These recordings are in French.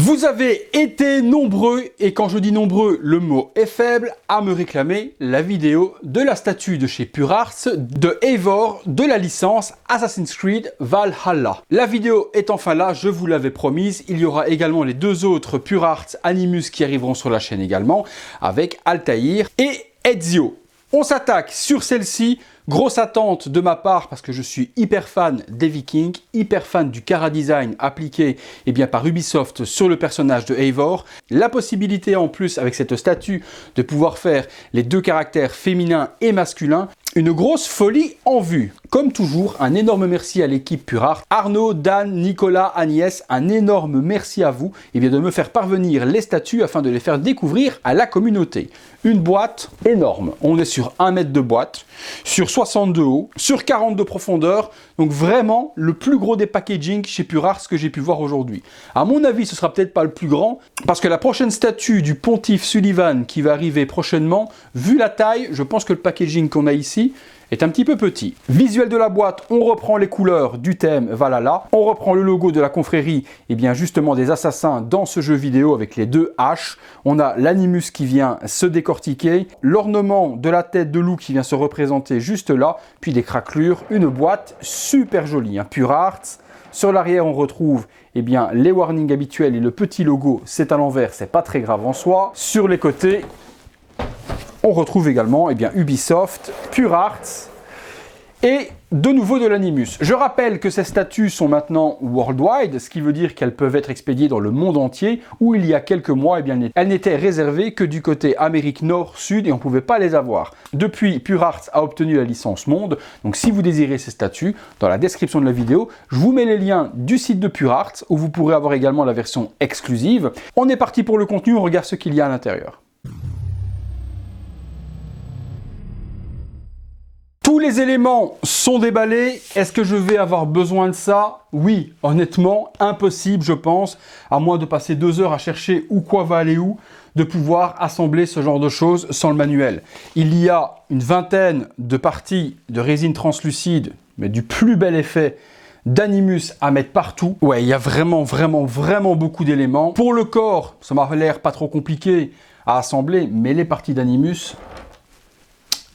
Vous avez été nombreux, et quand je dis nombreux, le mot est faible, à me réclamer la vidéo de la statue de chez PureArts de Eivor de la licence Assassin's Creed Valhalla. La vidéo est enfin là, je vous l'avais promise. Il y aura également les deux autres PureArts Animus qui arriveront sur la chaîne également, avec Altaïr et Ezio. On s'attaque sur celle-ci. Grosse attente de ma part parce que je suis hyper fan des Vikings, hyper fan du chara-design appliqué par Ubisoft sur le personnage de Eivor. La possibilité en plus avec cette statue de pouvoir faire les deux caractères féminins et masculins. Une grosse folie en vue. Comme toujours, un énorme merci à l'équipe PureArts. Arnaud, Dan, Nicolas, Agnès, un énorme merci à vous de me faire parvenir les statues afin de les faire découvrir à la communauté. Une boîte énorme. On est sur 1 mètre de boîte, sur 60 de haut, sur 40 de profondeur. Donc vraiment le plus gros des packaging chez PureArts que j'ai pu voir aujourd'hui. À mon avis, ce sera peut-être pas le plus grand parce que la prochaine statue du pontife Sullivan qui va arriver prochainement, vu la taille, je pense que le packaging qu'on a ici est un petit peu petit. Visuel de la boîte, on reprend les couleurs du thème Valhalla, on reprend le logo de la confrérie, justement des assassins dans ce jeu vidéo avec les deux haches. On a l'animus qui vient se décortiquer, l'ornement de la tête de loup qui vient se représenter juste là, puis des craquelures, une boîte super jolie, PureArts. Sur l'arrière, on retrouve les warnings habituels et le petit logo, c'est à l'envers, c'est pas très grave en soi. Sur les côtés, on retrouve également Ubisoft, PureArts et de nouveau de l'animus. Je rappelle que ces statues sont maintenant worldwide, ce qui veut dire qu'elles peuvent être expédiées dans le monde entier, où il y a quelques mois, elles n'étaient réservées que du côté Amérique Nord-Sud et on ne pouvait pas les avoir. Depuis, PureArts a obtenu la licence monde, donc si vous désirez ces statues, dans la description de la vidéo, je vous mets les liens du site de PureArts, où vous pourrez avoir également la version exclusive. On est parti pour le contenu, on regarde ce qu'il y a à l'intérieur. Tous les éléments sont déballés. Est-ce que je vais avoir besoin de ça? Oui, honnêtement, impossible, je pense, à moins de passer 2 heures à chercher où quoi va aller où, de pouvoir assembler ce genre de choses sans le manuel. Il y a une vingtaine de parties de résine translucide, mais du plus bel effet, d'animus à mettre partout. Ouais, il y a vraiment beaucoup d'éléments. Pour le corps, ça m'a l'air pas trop compliqué à assembler, mais les parties d'animus...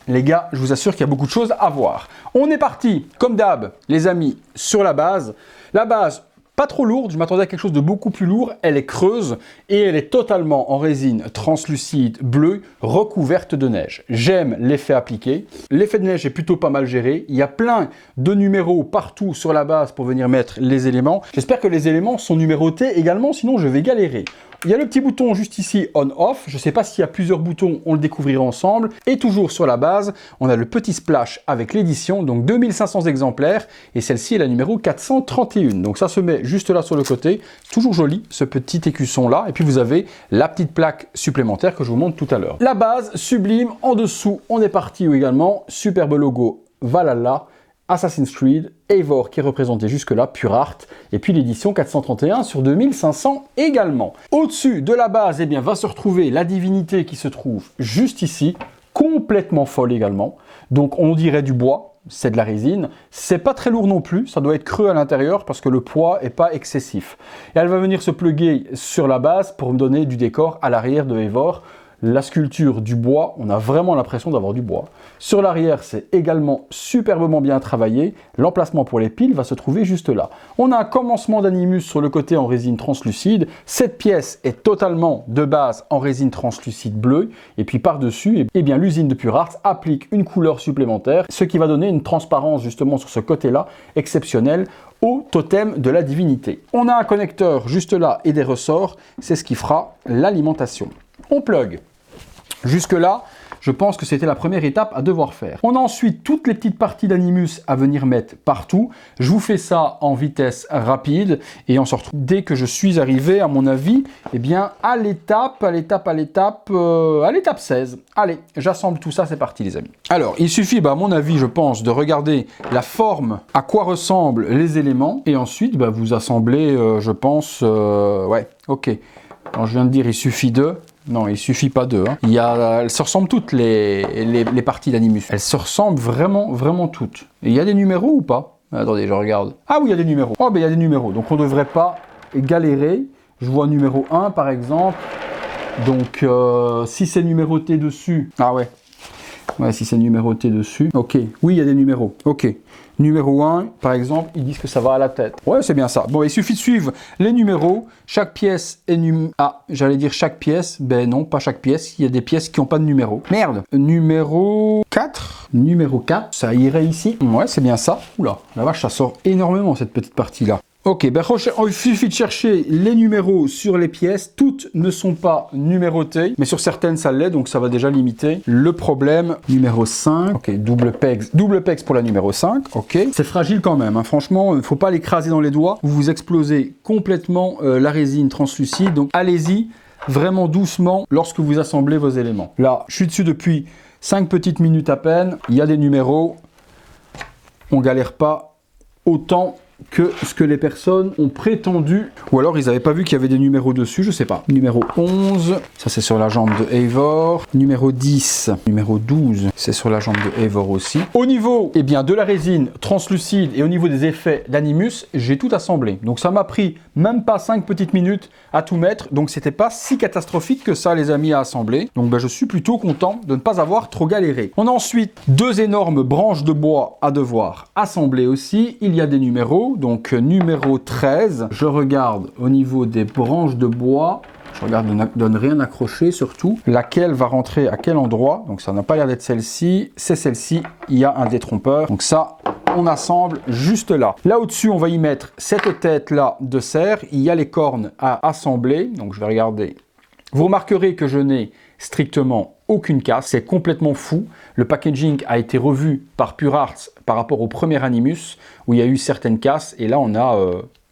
Les gars, je vous assure qu'il y a beaucoup de choses à voir. On est parti, comme d'hab, les amis, sur la base. La base, pas trop lourde, je m'attendais à quelque chose de beaucoup plus lourd. Elle est creuse et elle est totalement en résine translucide bleue, recouverte de neige. J'aime l'effet appliqué. L'effet de neige est plutôt pas mal géré. Il y a plein de numéros partout sur la base pour venir mettre les éléments. J'espère que les éléments sont numérotés également, sinon je vais galérer. Il y a le petit bouton juste ici on-off, je ne sais pas s'il y a plusieurs boutons, on le découvrira ensemble. Et toujours sur la base, on a le petit splash avec l'édition, donc 2500 exemplaires, et celle-ci est la numéro 431. Donc ça se met juste là sur le côté, toujours joli ce petit écusson là, et puis vous avez la petite plaque supplémentaire que je vous montre tout à l'heure. La base, sublime, en dessous on est parti également, superbe logo Valhalla, Assassin's Creed, Eivor qui est représenté jusque-là, PureArts, et puis l'édition 431 sur 2500 également. Au-dessus de la base, va se retrouver la divinité qui se trouve juste ici, complètement folle également. Donc on dirait du bois, c'est de la résine. C'est pas très lourd non plus, ça doit être creux à l'intérieur parce que le poids est pas excessif. Et elle va venir se plugger sur la base pour me donner du décor à l'arrière de Eivor. La sculpture du bois, on a vraiment l'impression d'avoir du bois. Sur l'arrière, c'est également superbement bien travaillé. L'emplacement pour les piles va se trouver juste là. On a un commencement d'animus sur le côté en résine translucide. Cette pièce est totalement de base en résine translucide bleue. Et puis par-dessus, l'usine de PureArts applique une couleur supplémentaire, ce qui va donner une transparence justement sur ce côté-là exceptionnelle au totem de la divinité. On a un connecteur juste là et des ressorts. C'est ce qui fera l'alimentation. On plug. Jusque-là, je pense que c'était la première étape à devoir faire. On a ensuite toutes les petites parties d'animus à venir mettre partout. Je vous fais ça en vitesse rapide et on se retrouve dès que je suis arrivé, à mon avis, à l'étape 16. Allez, j'assemble tout ça, c'est parti les amis. Alors, il suffit, à mon avis, je pense, de regarder la forme, à quoi ressemblent les éléments et ensuite, vous assemblez, je pense, ouais, ok. Alors, je viens de dire, il suffit de... Non, il suffit pas d'eux. Elles se ressemblent toutes les parties d'animus. Elles se ressemblent vraiment toutes. Et il y a des numéros ou pas? Attendez, je regarde. Ah oui, il y a des numéros. Oh, il y a des numéros. Donc on ne devrait pas galérer. Je vois numéro 1 par exemple. Donc si c'est numéroté dessus, ah ouais, si c'est numéroté dessus, ok, oui il y a des numéros, ok. Numéro 1, par exemple, ils disent que ça va à la tête. Ouais, c'est bien ça. Bon, il suffit de suivre les numéros. Chaque pièce est j'allais dire chaque pièce. Ben non, pas chaque pièce. Il y a des pièces qui n'ont pas de numéro. Merde. Numéro 4. Numéro 4. Ça irait ici. Ouais, c'est bien ça. Oula, la vache, ça sort énormément cette petite partie-là. Ok, ben il suffit de chercher les numéros sur les pièces. Toutes ne sont pas numérotées, mais sur certaines ça l'est, donc ça va déjà limiter le problème. Numéro 5, ok, double pegs pour la numéro 5, ok. C'est fragile quand même, hein. Franchement, il ne faut pas l'écraser dans les doigts, vous explosez complètement la résine translucide, donc allez-y vraiment doucement lorsque vous assemblez vos éléments. Là, je suis dessus depuis 5 petites minutes à peine, il y a des numéros, on galère pas autant que ce que les personnes ont prétendu, ou alors ils n'avaient pas vu qu'il y avait des numéros dessus, je sais pas. Numéro 11, ça c'est sur la jambe de Eivor. Numéro 10, numéro 12, c'est sur la jambe de Eivor aussi. Au niveau de la résine translucide et au niveau des effets d'Animus, j'ai tout assemblé. Donc ça m'a pris même pas 5 petites minutes à tout mettre, donc c'était pas si catastrophique que ça les amis à assembler. Donc je suis plutôt content de ne pas avoir trop galéré. On a ensuite 2 énormes branches de bois à devoir assembler aussi. Il y a des numéros. Donc numéro 13, je regarde au niveau des branches de bois, je regarde de ne rien accrocher surtout, laquelle va rentrer à quel endroit, donc ça n'a pas l'air d'être celle-ci, c'est celle-ci, il y a un détrompeur, donc ça on assemble juste là. Là au-dessus on va y mettre cette tête là de cerf, il y a les cornes à assembler, donc je vais regarder. Vous remarquerez que je n'ai strictement aucune casse, c'est complètement fou. Le packaging a été revu par Pure Arts par rapport au premier Animus où il y a eu certaines casses et là on a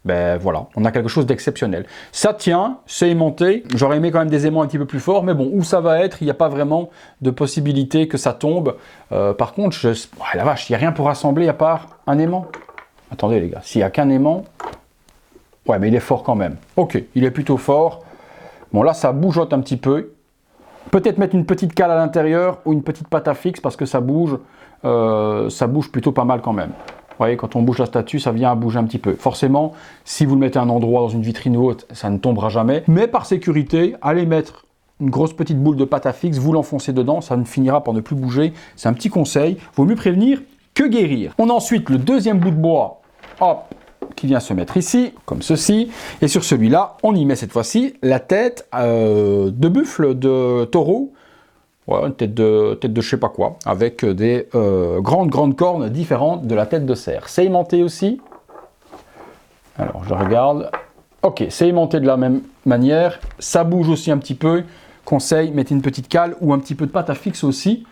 voilà, on a quelque chose d'exceptionnel. Ça tient, c'est aimanté. J'aurais aimé quand même des aimants un petit peu plus forts, mais bon, où ça va être, il n'y a pas vraiment de possibilité que ça tombe. Par contre, la vache, il n'y a rien pour assembler à part un aimant. Attendez les gars, s'il n'y a qu'un aimant, ouais, mais il est fort quand même. Ok, il est plutôt fort. Bon là, ça bougeote un petit peu. Peut-être mettre une petite cale à l'intérieur ou une petite pâte à fixe parce que ça bouge plutôt pas mal quand même. Vous voyez, quand on bouge la statue, ça vient à bouger un petit peu. Forcément, si vous le mettez à un endroit dans une vitrine ou autre, ça ne tombera jamais. Mais par sécurité, allez mettre une grosse petite boule de pâte à fixe, vous l'enfoncez dedans, ça ne finira par ne plus bouger. C'est un petit conseil. Vaut mieux prévenir que guérir. On a ensuite le deuxième bout de bois, hop, qui vient se mettre ici, comme ceci. Et sur celui-là, on y met cette fois-ci la tête de buffle, de taureau. Ouais, une tête de je sais pas quoi, avec des grandes cornes différentes de la tête de cerf. C'est aimanté aussi. Alors, je regarde. Ok, c'est aimanté de la même manière. Ça bouge aussi un petit peu. Conseil, mettez une petite cale ou un petit peu de pâte à fixe aussi.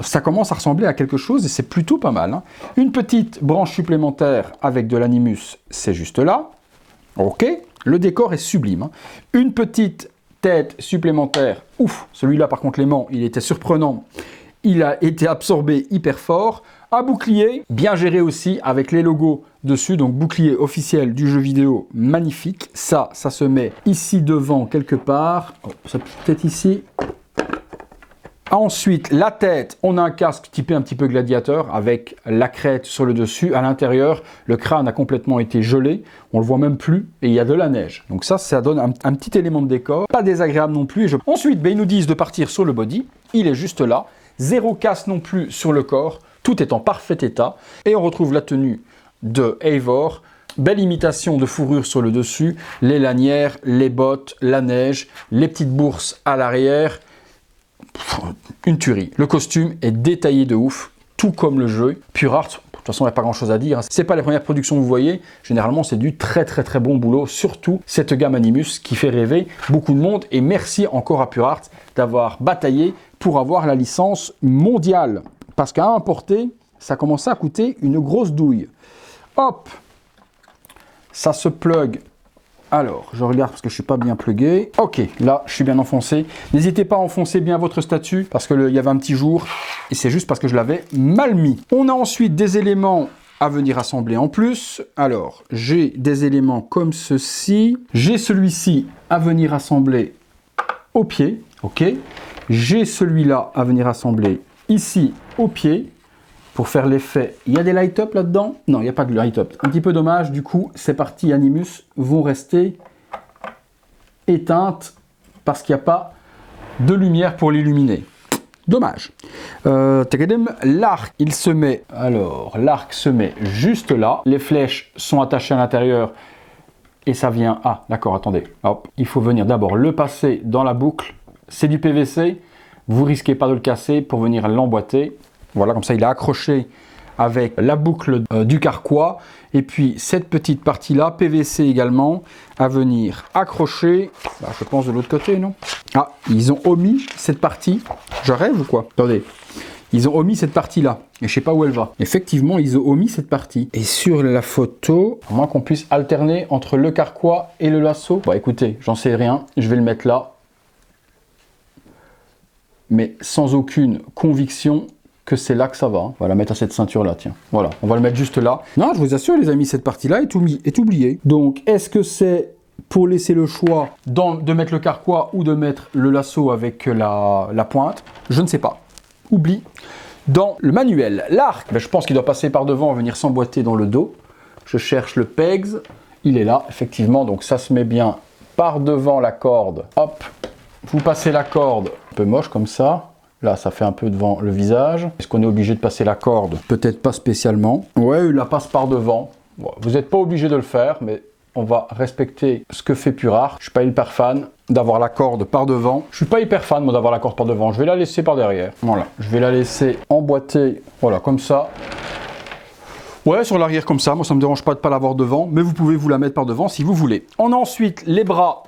Ça commence à ressembler à quelque chose et c'est plutôt pas mal. Hein. Une petite branche supplémentaire avec de l'animus, c'est juste là. Ok, le décor est sublime. Hein. Une petite tête supplémentaire. Ouf, celui-là par contre l'aimant, il était surprenant. Il a été absorbé hyper fort. Un bouclier, bien géré aussi avec les logos dessus. Donc bouclier officiel du jeu vidéo, magnifique. Ça se met ici devant quelque part. Oh, ça peut-être ici. Ensuite, la tête, on a un casque typé un petit peu gladiateur avec la crête sur le dessus. À l'intérieur, le crâne a complètement été gelé. On le voit même plus et il y a de la neige. Donc ça donne un petit élément de décor. Pas désagréable non plus. Ensuite, ils nous disent de partir sur le body. Il est juste là. Zéro casse non plus sur le corps. Tout est en parfait état. Et on retrouve la tenue de Eivor. Belle imitation de fourrure sur le dessus. Les lanières, les bottes, la neige, les petites bourses à l'arrière. Une tuerie. Le costume est détaillé de ouf, tout comme le jeu. Pure Art, de toute façon, il n'y a pas grand chose à dire. C'est pas les premières productions que vous voyez. Généralement, c'est du très bon boulot. Surtout cette gamme Animus qui fait rêver beaucoup de monde. Et merci encore à Pure Art d'avoir bataillé pour avoir la licence mondiale. Parce qu'à importer, ça commençait à coûter une grosse douille. Hop, ça se plug. Alors, je regarde parce que je ne suis pas bien plugué. Ok, là, je suis bien enfoncé. N'hésitez pas à enfoncer bien votre statue parce qu'il y avait un petit jour et c'est juste parce que je l'avais mal mis. On a ensuite des éléments à venir assembler en plus. Alors, j'ai des éléments comme ceci. J'ai celui-ci à venir assembler au pied. Ok. J'ai celui-là à venir assembler ici au pied. Pour faire l'effet, il y a des light-up là-dedans? Non, il n'y a pas de light-up. Un petit peu dommage, du coup, ces parties Animus vont rester éteinte parce qu'il n'y a pas de lumière pour l'illuminer. Dommage. L'arc, il se met... Alors, l'arc se met juste là. Les flèches sont attachées à l'intérieur. Et ça vient... Ah, d'accord, attendez. Hop. Il faut venir d'abord le passer dans la boucle. C'est du PVC. Vous risquez pas de le casser pour venir l'emboîter. Voilà, comme ça, il est accroché avec la boucle du carquois. Et puis, cette petite partie-là, PVC également, à venir accrocher. Bah, je pense de l'autre côté, non? Ah, ils ont omis cette partie. Je rêve ou quoi? Attendez. Ils ont omis cette partie-là. Et je sais pas où elle va. Effectivement, ils ont omis cette partie. Et sur la photo, à moins qu'on puisse alterner entre le carquois et le lasso. Bah écoutez, j'en sais rien. Je vais le mettre là. Mais sans aucune conviction que c'est là que ça va. On va la mettre à cette ceinture-là, tiens. Voilà, on va le mettre juste là. Non, je vous assure, les amis, cette partie-là est oubliée. Donc, est-ce que c'est pour laisser le choix de mettre le carquois ou de mettre le lasso avec la pointe? Je ne sais pas. Oublie. Dans le manuel, l'arc, ben, je pense qu'il doit passer par devant, venir s'emboîter dans le dos. Je cherche le pegs. Il est là, effectivement. Donc, ça se met bien par devant la corde. Hop. Vous passez la corde, un peu moche comme ça. Là, ça fait un peu devant le visage. Est-ce qu'on est obligé de passer la corde? Peut-être pas spécialement. Ouais, il la passe par devant. Bon, vous n'êtes pas obligé de le faire, mais on va respecter ce que fait Purart. Je ne suis pas hyper fan d'avoir la corde par devant. Je ne suis pas hyper fan, moi, d'avoir la corde par devant. Je vais la laisser par derrière. Voilà, je vais la laisser emboîter, voilà, comme ça. Ouais, sur l'arrière comme ça. Moi, ça ne me dérange pas de ne pas l'avoir devant, mais vous pouvez vous la mettre par devant si vous voulez. On a ensuite les bras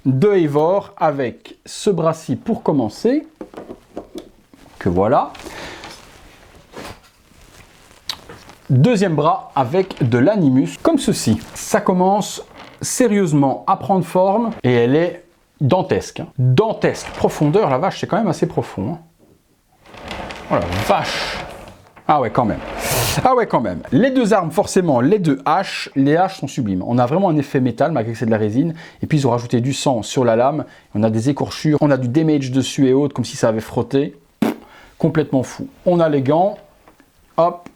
de Eivor avec ce bras-ci pour commencer. Que voilà. Deuxième bras avec de l'animus, comme ceci. Ça commence sérieusement à prendre forme et elle est dantesque. Hein. Dantesque. Profondeur, la vache, c'est quand même assez profond. Hein. Oh la vache. Ah ouais, quand même. Ah ouais, quand même. Les deux armes, forcément, les deux haches. Les haches sont sublimes. On a vraiment un effet métal, malgré que c'est de la résine. Et puis, ils ont rajouté du sang sur la lame. On a des écorchures. On a du damage dessus et autres, comme si ça avait frotté. Complètement fou. On a les gants. Hop.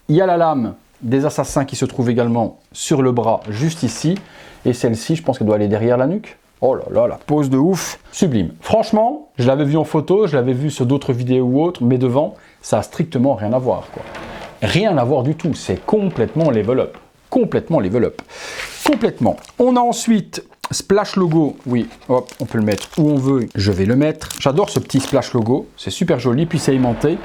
Il y a la lame des assassins qui se trouve également sur le bras, juste ici. Et celle-ci, je pense qu'elle doit aller derrière la nuque. Oh là là, la pose de ouf. Sublime. Franchement, je l'avais vu en photo, je l'avais vu sur d'autres vidéos ou autres, mais devant, ça a strictement rien à voir, quoi. Rien à voir du tout. C'est complètement level up. Complètement level up. Complètement. On a ensuite Splash Logo. Oui, hop, on peut le mettre où on veut. Je vais le mettre. J'adore ce petit Splash Logo. C'est super joli. Puis c'est aimanté.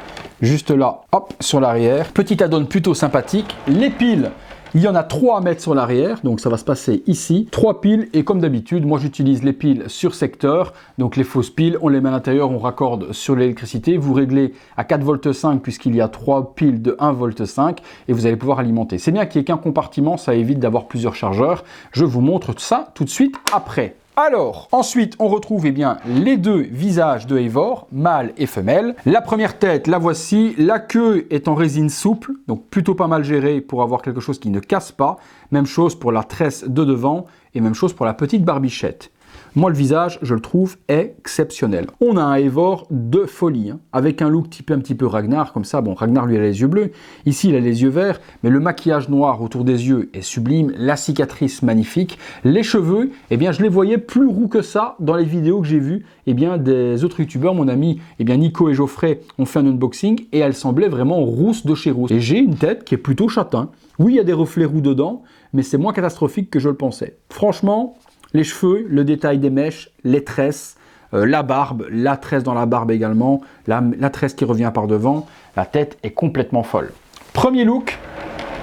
Juste là, hop, sur l'arrière. Petit add-on plutôt sympathique. Les piles. Il y en a 3 à mettre sur l'arrière, donc ça va se passer ici. 3 piles, et comme d'habitude, moi j'utilise les piles sur secteur. Donc les fausses piles, on les met à l'intérieur, on raccorde sur l'électricité. Vous réglez à 4,5 V puisqu'il y a 3 piles de 1,5 V et vous allez pouvoir alimenter. C'est bien qu'il n'y ait qu'un compartiment, ça évite d'avoir plusieurs chargeurs. Je vous montre ça tout de suite après. Alors, ensuite, on retrouve les deux visages de Eivor, mâle et femelle. La première tête, la voici. La queue est en résine souple, donc plutôt pas mal gérée pour avoir quelque chose qui ne casse pas. Même chose pour la tresse de devant et même chose pour la petite barbichette. Moi, le visage, je le trouve exceptionnel. On a un Eivor de folie, hein, avec un look typé un petit peu Ragnar, comme ça. Bon, Ragnar, lui, a les yeux bleus. Ici, il a les yeux verts, mais le maquillage noir autour des yeux est sublime. La cicatrice, magnifique. Les cheveux, je les voyais plus roux que ça dans les vidéos que j'ai vues des autres youtubeurs. Mon ami, Nico et Geoffrey ont fait un unboxing et elle semblait vraiment rousse de chez rousse. Et j'ai une tête qui est plutôt châtain. Oui, il y a des reflets roux dedans, mais c'est moins catastrophique que je le pensais. Franchement, les cheveux, le détail des mèches, les tresses, la barbe, la tresse dans la barbe également, la tresse qui revient par devant, la tête est complètement folle. Premier look,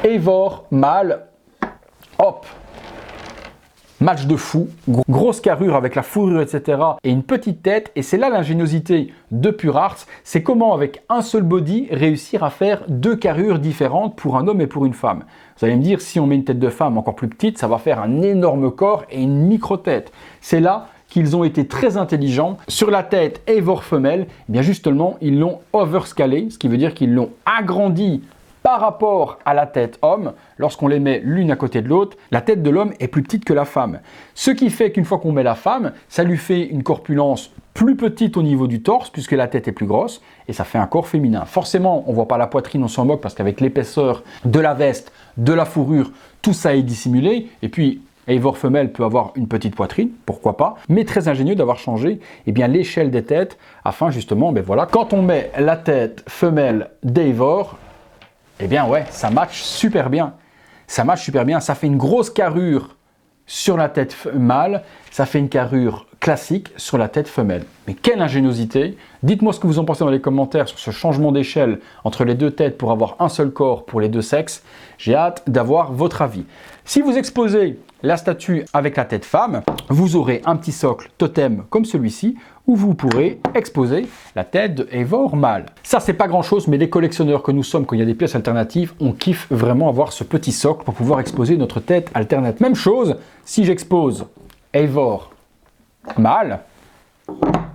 Eivor, mâle, hop, match de fou, grosse carrure avec la fourrure, etc. et une petite tête, et c'est là l'ingéniosité de Purart, c'est comment avec un seul body réussir à faire 2 carrures différentes pour un homme et pour une femme. Vous allez me dire, si on met une tête de femme encore plus petite, ça va faire un énorme corps et une micro-tête. C'est là qu'ils ont été très intelligents. Sur la tête Eivor femelle, justement, ils l'ont overscalé, ce qui veut dire qu'ils l'ont agrandi par rapport à la tête homme. Lorsqu'on les met l'une à côté de l'autre, la tête de l'homme est plus petite que la femme. Ce qui fait qu'une fois qu'on met la femme, ça lui fait une corpulence plus petite au niveau du torse, puisque la tête est plus grosse, et ça fait un corps féminin. Forcément, on ne voit pas la poitrine, on s'en moque, parce qu'avec l'épaisseur de la veste, de la fourrure, tout ça est dissimulé, et puis Eivor femelle peut avoir une petite poitrine, pourquoi pas, mais très ingénieux d'avoir changé eh bien, l'échelle des têtes afin justement, ben voilà, quand on met la tête femelle d'Eivor, eh bien ouais, ça match super bien. Ça match super bien, ça fait une grosse carrure sur la tête mâle, ça fait une carrure classique sur la tête femelle. Mais quelle ingéniosité! Dites-moi ce que vous en pensez dans les commentaires sur ce changement d'échelle entre les deux têtes pour avoir un seul corps pour les deux sexes. J'ai hâte d'avoir votre avis. Si vous exposez la statue avec la tête femme, vous aurez un petit socle totem comme celui-ci où vous pourrez exposer la tête de Eivor mâle. Ça, c'est pas grand-chose, mais les collectionneurs que nous sommes, quand il y a des pièces alternatives, on kiffe vraiment avoir ce petit socle pour pouvoir exposer notre tête alternative. Même chose, si j'expose Eivor mâle,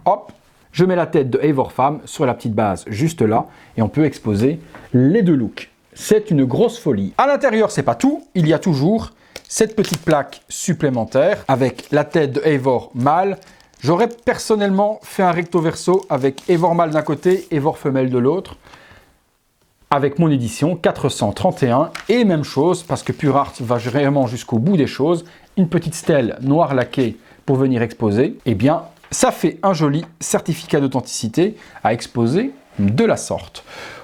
hop, je mets la tête de Eivor femme sur la petite base juste là et on peut exposer les deux looks. C'est une grosse folie. À l'intérieur, c'est pas tout, il y a toujours cette petite plaque supplémentaire avec la tête de Eivor mâle. J'aurais personnellement fait un recto verso avec Eivor mâle d'un côté, Eivor femelle de l'autre, avec mon édition 431. Et même chose, parce que Pure Art va vraiment jusqu'au bout des choses, une petite stèle noire laquée pour venir exposer. Eh bien, ça fait un joli certificat d'authenticité à exposer de la sorte.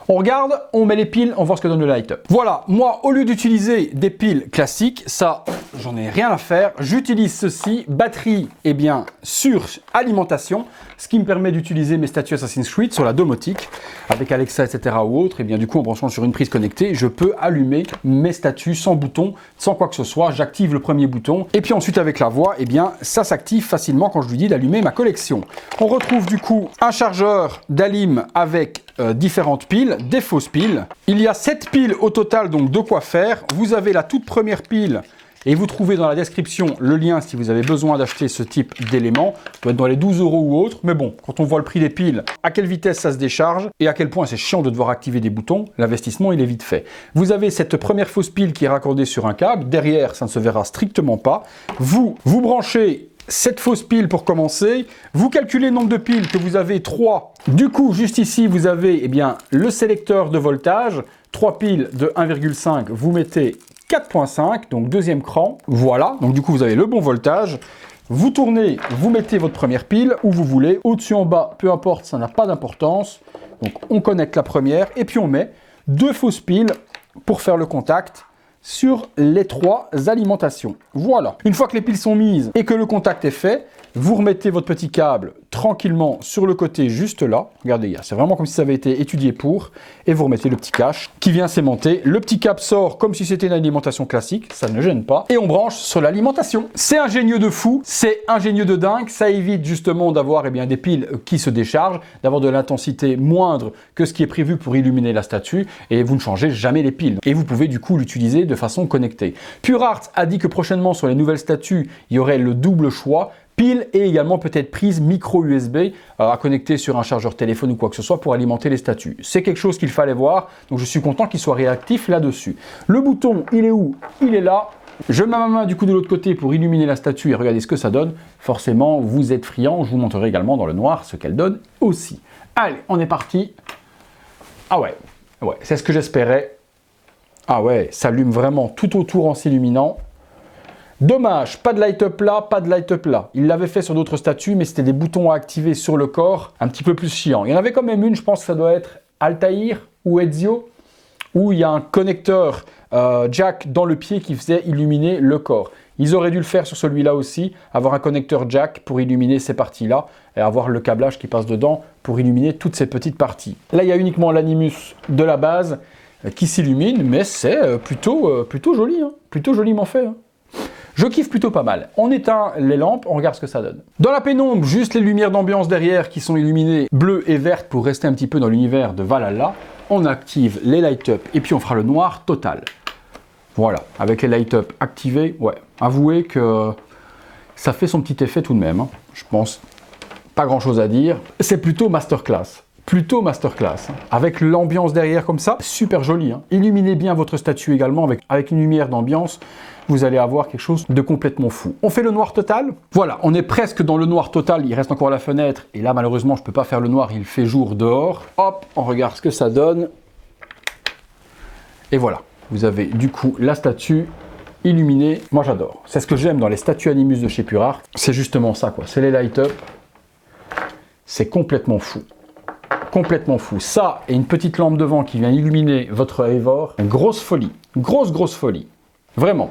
On regarde, on met les piles, on voit ce que donne le light-up. Voilà, moi, au lieu d'utiliser des piles classiques, ça, j'en ai rien à faire. J'utilise ceci, batterie, eh bien, sur alimentation, ce qui me permet d'utiliser mes statues Assassin's Creed sur la domotique, avec Alexa, etc. ou autre. Et bien, du coup, en branchant sur une prise connectée, je peux allumer mes statues sans bouton, sans quoi que ce soit. J'active le premier bouton. Et puis ensuite, avec la voix, eh bien, ça s'active facilement quand je lui dis d'allumer ma collection. On retrouve du coup un chargeur d'Alim avec différentes piles, des fausses piles. Il y a 7 piles au total, donc de quoi faire. Vous avez la toute première pile et vous trouvez dans la description le lien si vous avez besoin d'acheter ce type d'éléments. Ça doit être dans les 12 € ou autre, mais bon, quand on voit le prix des piles, à quelle vitesse ça se décharge et à quel point c'est chiant de devoir activer des boutons, l'investissement il est vite fait. Vous avez cette première fausse pile qui est raccordée sur un câble. Derrière, ça ne se verra strictement pas. Vous branchez cette fausse pile pour commencer, vous calculez le nombre de piles que vous avez, 3. Du coup, juste ici, vous avez eh bien, le sélecteur de voltage, 3 piles de 1,5, vous mettez 4,5, donc deuxième cran, voilà, donc du coup vous avez le bon voltage. Vous tournez, vous mettez votre première pile où vous voulez, au-dessus, en bas, peu importe, ça n'a pas d'importance. Donc on connecte la première et puis on met 2 fausses piles pour faire le contact sur les 3 alimentations. Voilà. Une fois que les piles sont mises et que le contact est fait, vous remettez votre petit câble tranquillement sur le côté juste là. Regardez, c'est vraiment comme si ça avait été étudié pour. Et vous remettez le petit cache qui vient s'aimanter. Le petit câble sort comme si c'était une alimentation classique. Ça ne gêne pas. Et on branche sur l'alimentation. C'est ingénieux de fou. C'est ingénieux de dingue. Ça évite justement d'avoir des piles qui se déchargent, d'avoir de l'intensité moindre que ce qui est prévu pour illuminer la statue. Et vous ne changez jamais les piles. Et vous pouvez du coup l'utiliser de façon connectée. Pure Art a dit que prochainement sur les nouvelles statues, il y aurait le double choix. Pile et également peut-être prise micro USB à connecter sur un chargeur téléphone ou quoi que ce soit pour alimenter les statues. C'est quelque chose qu'il fallait voir, donc je suis content qu'il soit réactif là-dessus. Le bouton, il est où? Il est là. Je mets ma main du coup de l'autre côté pour illuminer la statue et regardez ce que ça donne. Forcément, vous êtes friand, je vous montrerai également dans le noir ce qu'elle donne aussi. Allez, on est parti. Ah ouais, c'est ce que j'espérais. Ah ouais, ça allume vraiment tout autour en s'illuminant. Dommage, pas de light-up là, pas de light-up là. Il l'avait fait sur d'autres statues, mais c'était des boutons à activer sur le corps, un petit peu plus chiant. Il y en avait quand même une, je pense que ça doit être Altair ou Ezio, où il y a un connecteur jack dans le pied qui faisait illuminer le corps. Ils auraient dû le faire sur celui-là aussi, avoir un connecteur jack pour illuminer ces parties-là, et avoir le câblage qui passe dedans pour illuminer toutes ces petites parties. Là, il y a uniquement l'animus de la base qui s'illumine, mais c'est plutôt joli, hein, plutôt joliment fait. Hein. Je kiffe plutôt pas mal. On éteint les lampes, on regarde ce que ça donne. Dans la pénombre, juste les lumières d'ambiance derrière qui sont illuminées bleues et vertes pour rester un petit peu dans l'univers de Valhalla. On active les light-up et puis on fera le noir total. Voilà, avec les light-up activés, ouais. Avouez que ça fait son petit effet tout de même. Hein. Je pense pas grand-chose à dire. C'est plutôt masterclass. Plutôt masterclass, hein. Avec l'ambiance derrière comme ça, super joli. Hein. Illuminez bien votre statue également avec une lumière d'ambiance. Vous allez avoir quelque chose de complètement fou. On fait le noir total. Voilà, on est presque dans le noir total. Il reste encore la fenêtre. Et là, malheureusement, je ne peux pas faire le noir. Il fait jour dehors. Hop, on regarde ce que ça donne. Et voilà, vous avez du coup la statue illuminés. Moi j'adore. C'est ce que j'aime dans les statues Animus de chez Pure Art. C'est justement ça quoi. C'est les light-up. C'est complètement fou. Complètement fou. Ça et une petite lampe devant qui vient illuminer votre Eivor. Grosse folie. Grosse folie. Vraiment.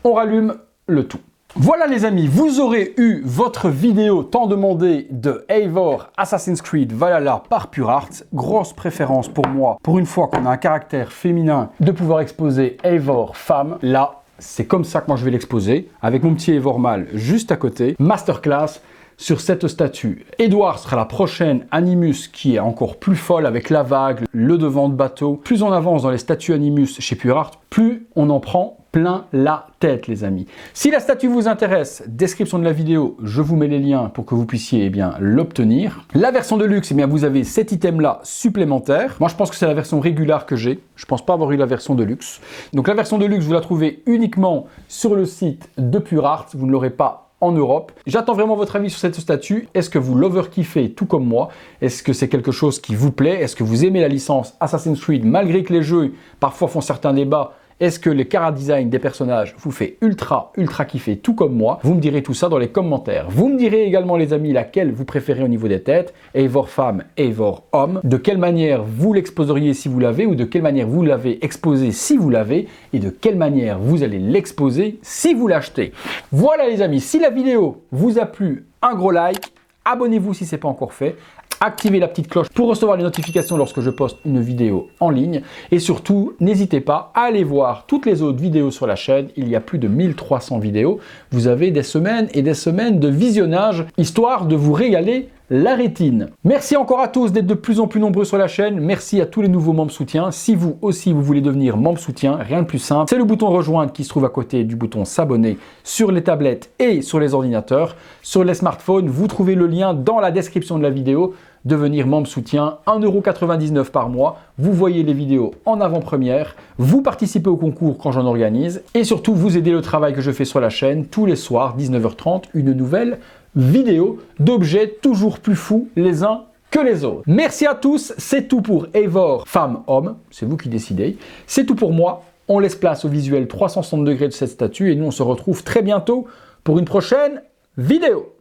On rallume le tout. Voilà les amis, vous aurez eu votre vidéo tant demandée de Eivor Assassin's Creed Valhalla par Pure Art. Grosse préférence pour moi, pour une fois qu'on a un caractère féminin, de pouvoir exposer Eivor femme. Là, c'est comme ça que moi je vais l'exposer, avec mon petit Eivor mâle juste à côté. Masterclass sur cette statue. Edward sera la prochaine Animus qui est encore plus folle avec la vague, le devant de bateau. Plus on avance dans les statues Animus chez Pure Art, plus on en prend plein la tête les amis. Si la statue vous intéresse, description de la vidéo, je vous mets les liens pour que vous puissiez l'obtenir. La version de luxe, vous avez cet item là supplémentaire. Moi je pense que c'est la version régulière que j'ai. Je pense pas avoir eu la version de luxe. Donc la version de luxe, vous la trouvez uniquement sur le site de Pure Art. Vous ne l'aurez pas en Europe. J'attends vraiment votre avis sur cette statue. Est-ce que vous l'overkiffez tout comme moi? Est-ce que c'est quelque chose qui vous plaît? Est-ce que vous aimez la licence Assassin's Creed malgré que les jeux parfois font certains débats? Est-ce que le chara design des personnages vous fait ultra kiffer tout comme moi? Vous me direz tout ça dans les commentaires. Vous me direz également les amis laquelle vous préférez au niveau des têtes, Eivor femme, Eivor homme. De quelle manière vous l'exposeriez si vous l'avez ou de quelle manière vous l'avez exposé si vous l'avez et de quelle manière vous allez l'exposer si vous l'achetez. Voilà les amis, si la vidéo vous a plu, un gros like, abonnez-vous si ce n'est pas encore fait. Activez la petite cloche pour recevoir les notifications lorsque je poste une vidéo en ligne. Et surtout, n'hésitez pas à aller voir toutes les autres vidéos sur la chaîne. Il y a plus de 1300 vidéos. Vous avez des semaines et des semaines de visionnage, histoire de vous régaler la rétine. Merci encore à tous d'être de plus en plus nombreux sur la chaîne. Merci à tous les nouveaux membres soutien. Si vous aussi vous voulez devenir membre soutien, rien de plus simple. C'est le bouton rejoindre qui se trouve à côté du bouton s'abonner sur les tablettes et sur les ordinateurs. Sur les smartphones, vous trouvez le lien dans la description de la vidéo. Devenir membre soutien, 1,99 € par mois. Vous voyez les vidéos en avant-première. Vous participez au concours quand j'en organise. Et surtout, vous aidez le travail que je fais sur la chaîne. Tous les soirs, 19h30, une nouvelle vidéo d'objets toujours plus fous les uns que les autres. Merci à tous, c'est tout pour Eivor femme-homme, c'est vous qui décidez. C'est tout pour moi, on laisse place au visuel 360 degrés de cette statue et nous on se retrouve très bientôt pour une prochaine vidéo.